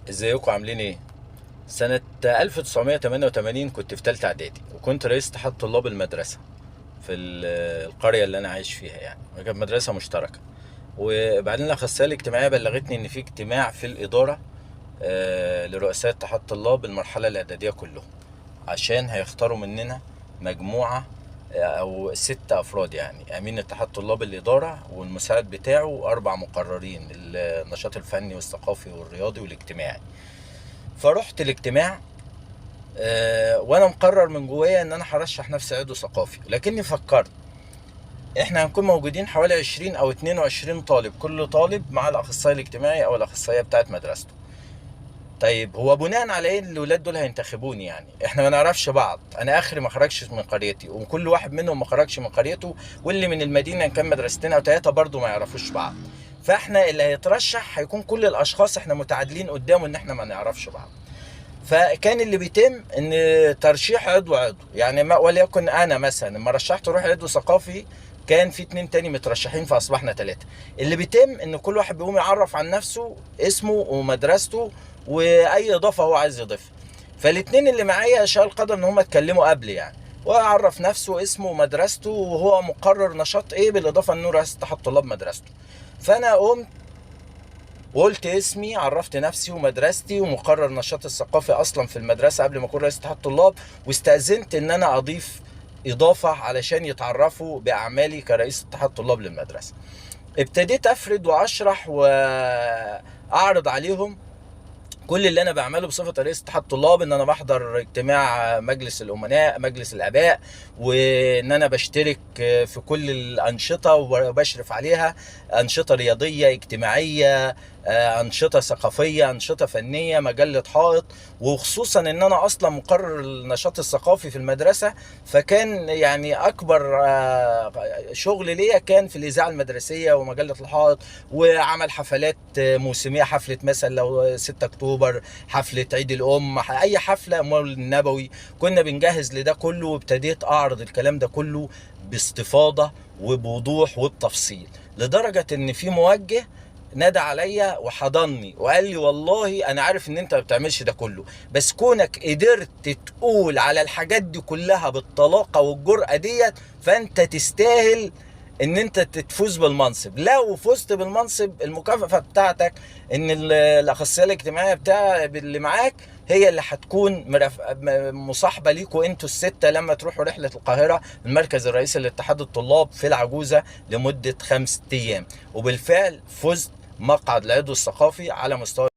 ازيكم عاملين ايه؟ سنة 1988 كنت في تالتة اعدادي، وكنت رئيس اتحاد طلاب المدرسة في القرية اللي انا عايش فيها يعني، كانت مدرسة مشتركة. وبعدين الاخصائية الاجتماعية بلغتني ان في اجتماع في الإدارة لرؤساء اتحاد طلاب المرحلة الإعدادية كلهم، عشان هيختاروا مننا مجموعة أو 6 أفراد، يعني أمين اتحاد طلاب الإدارة والمساعد بتاعه وأربع مقررين النشاط الفني والثقافي والرياضي والاجتماعي. فرحت الاجتماع، وانا مقرر من جوايا ان انا هرشح نفسي عضو ثقافي، لكني فكرت احنا هنكون موجودين حوالي 20 او 22 طالب، كل طالب مع الاخصائي الاجتماعي او الاخصائيه بتاعت مدرسته. طيب هو بناء على ايه الولاد دول هينتخبوني؟ يعني احنا ما نعرفش بعض، انا اخري ما خرجش من قريتي وكل واحد منهم ما خرجش من قريته، واللي من المدينه ان كان مدرستين او ثلاثه برضه ما يعرفوش بعض. فاحنا اللي هيترشح هيكون كل الاشخاص احنا متعادلين قدامه ان احنا ما نعرفش بعض. فكان اللي بيتم ان ترشيح عضو يعني، ما وليكن انا مثلا لما رشحت اروح عضو ثقافي كان في 2 تاني مترشحين فاصبحنا 3. اللي بيتم ان كل واحد بيقوم يعرف عن نفسه، اسمه ومدرسته واي اضافه هو عايز يضيفها. فالاتنين اللي معايا شاء القدر ان هم اتكلموا قبلي يعني، وعرف نفسه اسمه ومدرسته وهو مقرر نشاط ايه، بالاضافه انه رئيس اتحاد طلاب مدرسته. فانا قمت وقلت اسمي، عرفت نفسي ومدرستي ومقرر النشاط الثقافي اصلا في المدرسه قبل ما اكون رئيس اتحاد طلاب، واستاذنت ان انا اضيف اضافه علشان يتعرفوا باعمالي كرئيس اتحاد طلاب للمدرسه. ابتديت افرد واشرح واعرض عليهم كل اللي انا بعمله بصفه رئيس اتحاد طلاب، ان انا بحضر اجتماع مجلس الامناء مجلس الاباء، وان انا بشترك في كل الانشطه وبشرف عليها، انشطه رياضيه اجتماعيه، انشطه ثقافيه، انشطه فنيه، مجله حائط. وخصوصا ان انا اصلا مقرر النشاط الثقافي في المدرسه، فكان يعني اكبر شغل ليا كان في الاذاعه المدرسيه ومجله الحائط، وعمل حفلات موسميه، حفله مثلا لو 6 اكتوبر، حفله عيد الام، اي حفله، مولد النبوي، كنا بنجهز لده كله. وابتديت اعرض الكلام ده كله باستفاضه وبوضوح وبتفصيل، لدرجه ان في موجه نادى عليا وحضني وقال لي والله انا عارف ان انت ما بتعملش ده كله، بس كونك قدرت تقول على الحاجات دي كلها بالطلاقه والجرأه ديت، فانت تستاهل ان انت تفوز بالمنصب. لو فزت بالمنصب المكافأة بتاعتك ان الاخصائيه الاجتماعيه بتاع اللي معاك هي اللي هتكون مصاحبه ليكوا انتوا ال6 لما تروحوا رحله القاهره، المركز الرئيسي لاتحاد الطلاب في العجوزه لمده 5 ايام. وبالفعل فزت مقعد العضو الثقافي على مستوى